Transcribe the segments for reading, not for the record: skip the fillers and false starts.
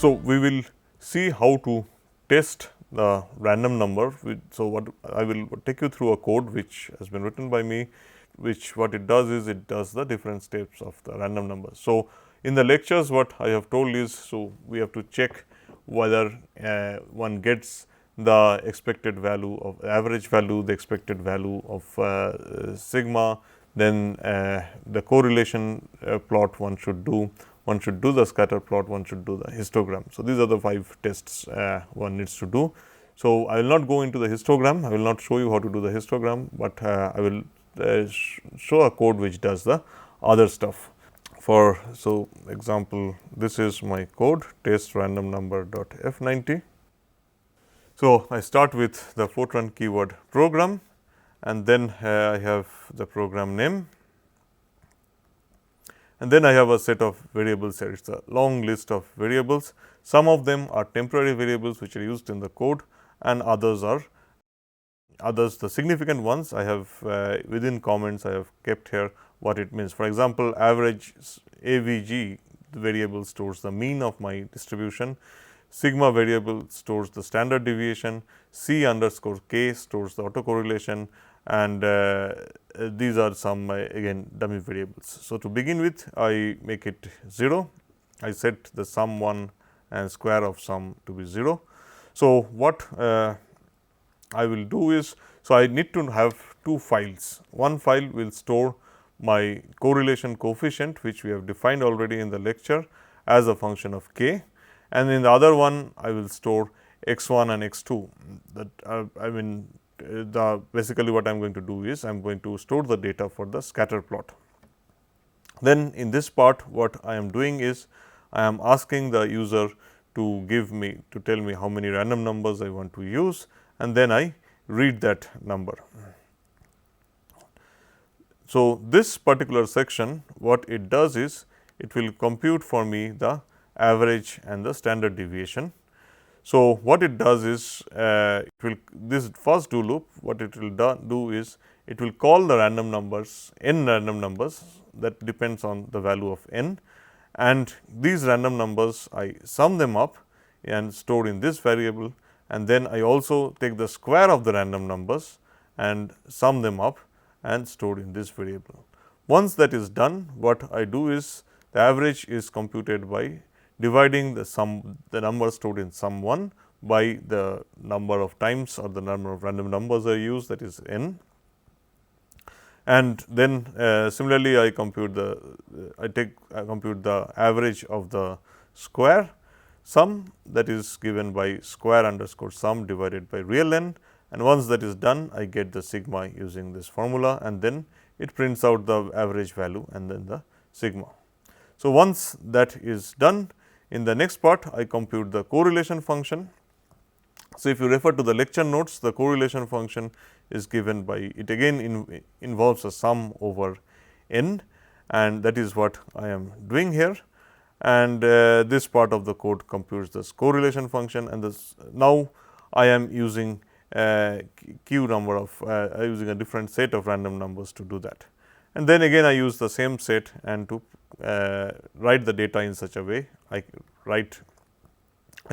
So, we will see how to test the random number. So, what I will take you through a code which has been written by me, which what it does is it does the different steps of the random number. So, in the lectures what I have told is, so we have to check whether one gets the expected value of average value, the expected value of sigma, then the correlation plot one should do the scatter plot, one should do the histogram. So, these are the 5 tests one needs to do. So, I will not go into the histogram, I will not show you how to do the histogram, but I will show a code which does the other stuff. For so example, this is my code test random number dot f90. So, I start with the Fortran keyword program, and then I have the program name, and then I have a set of variables here. It is a long list of variables. Some of them are temporary variables which are used in the code, and others are the significant ones I have within comments I have kept here what it means. For example, average AVG variable stores the mean of my distribution, sigma variable stores the standard deviation, C underscore k stores the autocorrelation, and these are some again dummy variables. So, to begin with, I make it 0, I set the sum 1 and square of sum to be 0. So, what I will do is, so I need to have 2 files. One file will store my correlation coefficient, which we have defined already in the lecture as a function of k, and in the other one I will store x1 and x2. That I mean the basically what I am going to do is I am going to store the data for the scatter plot. Then in this part what I am doing is I am asking the user to give me to tell me how many random numbers I want to use, and then I read that number. So, this particular section what it does is it will compute for me the average and the standard deviation. So, what it does is it will this first do loop what it will do is it will call the random numbers n random numbers that depends on the value of n, and these random numbers I sum them up and store in this variable, and then I also take the square of the random numbers and sum them up and stored in this variable. Once that is done, what I do is the average is computed by dividing the number stored in sum 1 by the number of times or the number of random numbers I use, that is n, and then similarly I compute the average of the square sum, that is given by square underscore sum divided by real n, and once that is done I get the sigma using this formula, and then it prints out the average value and then the sigma. So, once that is done, in the next part I compute the correlation function. So, if you refer to the lecture notes, the correlation function is given by it again involves a sum over n, and that is what I am doing here, and this part of the code computes this correlation function, and this now I am using q number of using a different set of random numbers to do that. And then again I use the same set and to write the data in such a way I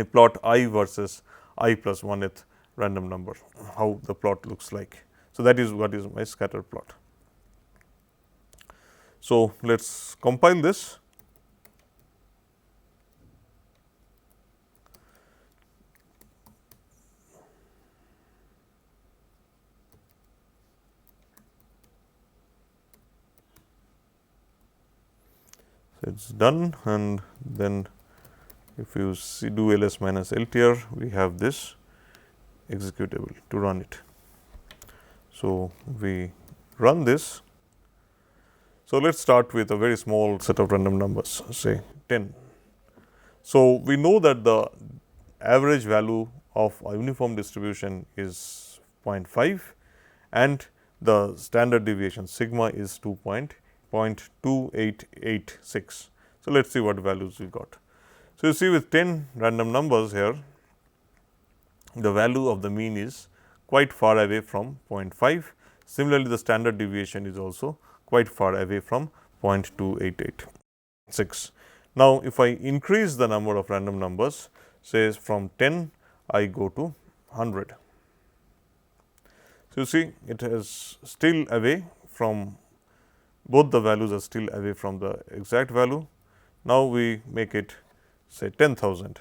plot I versus I plus 1th random number, how the plot looks like. So, that is what is my scatter plot. So, let us compile this. So, it is done, and then if you do ls minus ltr, we have this executable to run it. So, we run this. So, let us start with a very small set of random numbers, say 10. So, we know that the average value of a uniform distribution is 0.5 and the standard deviation sigma is 0.2886. So, let us see what values we got. So, you see with 10 random numbers here, the value of the mean is quite far away from 0.5. Similarly, the standard deviation is also quite far away from 0.2886. Now, if I increase the number of random numbers, say from 10 I go to 100. So, you see it is still away from, both the values are still away from the exact value. Now, we make it say 10,000.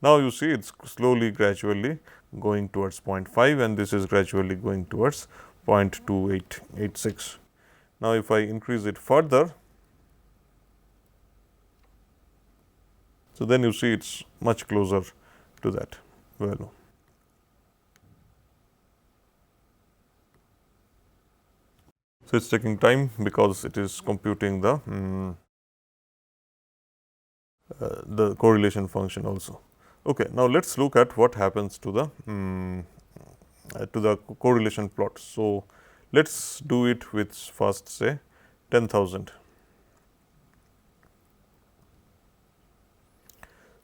Now, you see it is slowly gradually going towards 0.5 and this is gradually going towards 0.2886. Now, if I increase it further, so then you see it is much closer to that value. So, it is taking time because it is computing the correlation function also. Okay, now let us look at what happens to the correlation plot. So, let us do it with first say 10,000.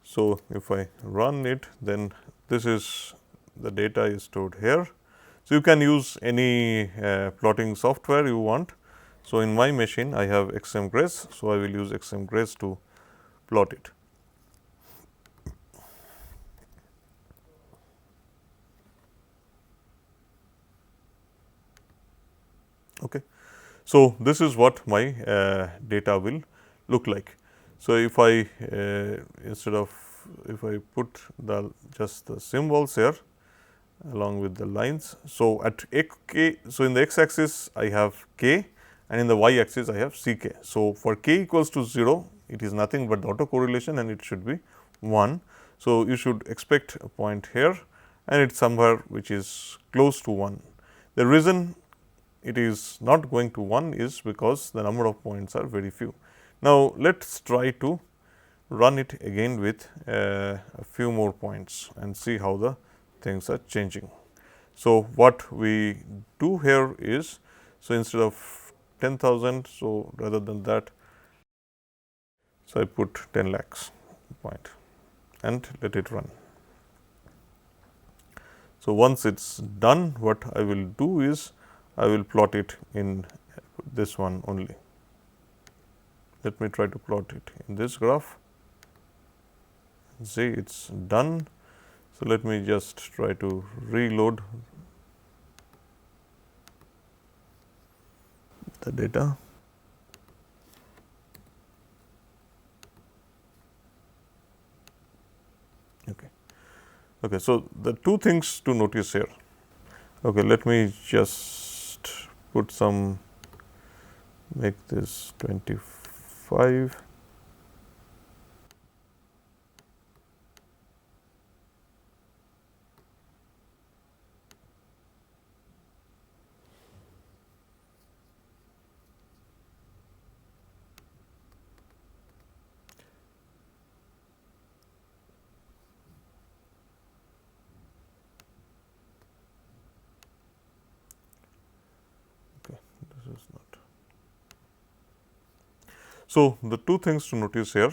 So, if I run it, then this is the data is stored here. So, you can use any plotting software you want. So, in my machine I have XMGrace. So, I will use XMGrace to plot it. Okay. So, this is what my data will look like. So, if I instead of, if I put just the symbols here along with the lines. So, at k, so in the x axis I have k and in the y axis I have c k. So, for k equals to 0, it is nothing but the autocorrelation and it should be 1. So, you should expect a point here and it is somewhere which is close to 1. The reason it is not going to 1 is because the number of points are very few. Now, let us try to run it again with a few more points and see how the things are changing. So, what we do here is, so instead of 10,000, so rather than that, so I put 10 lakhs point and let it run. So, once it is done, what I will do is I will plot it in this one only. Let me try to plot it in this graph. See, it is done. So, let me just try to reload the data. Okay. Okay. So, the two things to notice here. Okay, let me just put some, make this 25. So, the two things to notice here.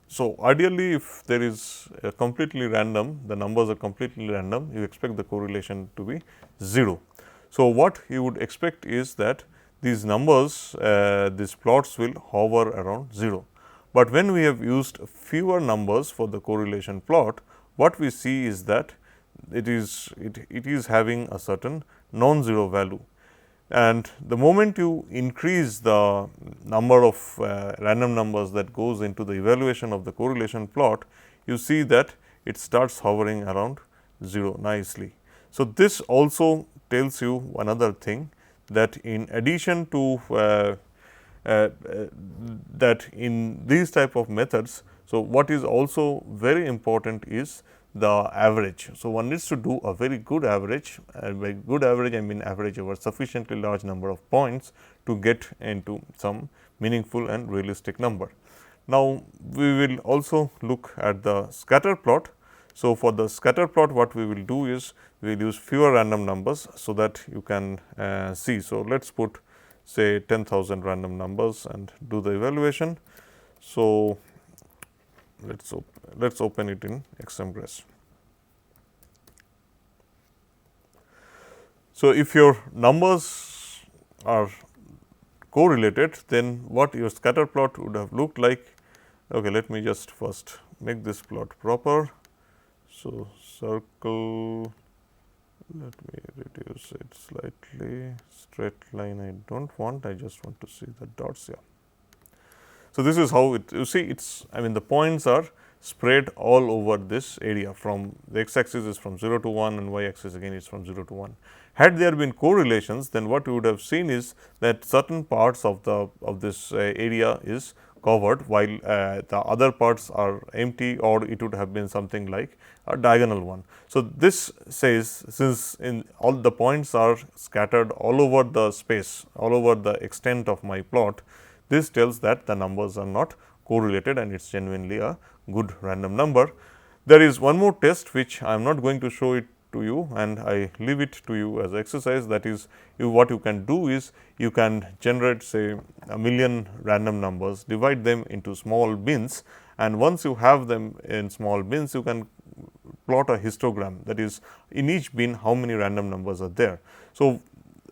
So, ideally if there is a completely random, the numbers are completely random, you expect the correlation to be 0. So, what you would expect is that these numbers, these plots will hover around 0. But when we have used fewer numbers for the correlation plot, what we see is that it is having a certain non-zero value. And the moment you increase the number of random numbers that goes into the evaluation of the correlation plot, you see that it starts hovering around 0 nicely. So, this also tells you another thing, that in addition to that in these type of methods. So, what is also very important is the average. So, one needs to do a very good average, and by good average I mean average over sufficiently large number of points to get into some meaningful and realistic number. Now, we will also look at the scatter plot. So, for the scatter plot what we will do is we will use fewer random numbers, so that you can see. So, let us put say 10,000 random numbers and do the evaluation. So, let us open it in XMGrace. So, if your numbers are correlated, then what your scatter plot would have looked like. Okay, let me just first make this plot proper. So, circle, let me reduce it slightly, straight line I do not want, I just want to see the dots. Yeah. So, this is how it, you see it is, I mean the points are spread all over this area, from the x axis is from 0 to 1 and y axis again is from 0 to 1. Had there been correlations, then what we would have seen is that certain parts of this area is covered, while the other parts are empty, or it would have been something like a diagonal one. So, this says, since in all the points are scattered all over the space, all over the extent of my plot, this tells that the numbers are not correlated and it is genuinely a good random number. There is one more test which I am not going to show it to you, and I leave it to you as exercise. That is, what you can do is you can generate say 1,000,000 random numbers, divide them into small bins, and once you have them in small bins, you can plot a histogram, that is, in each bin how many random numbers are there. So,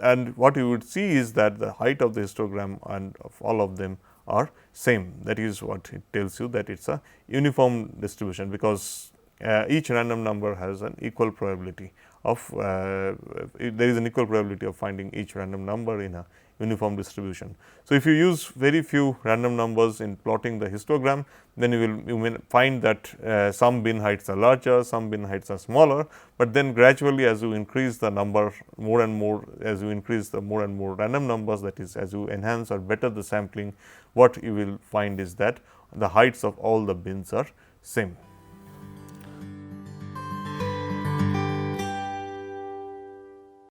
and what you would see is that the height of the histogram and of all of them are same. That is what it tells you, that it is a uniform distribution, because each random number has an equal probability of there is an equal probability of finding each random number in a uniform distribution. So, if you use very few random numbers in plotting the histogram, then you may find that some bin heights are larger, some bin heights are smaller, but then gradually as you increase the number more and more, as you increase the more and more random numbers, that is, as you enhance or better the sampling, what you will find is that the heights of all the bins are same.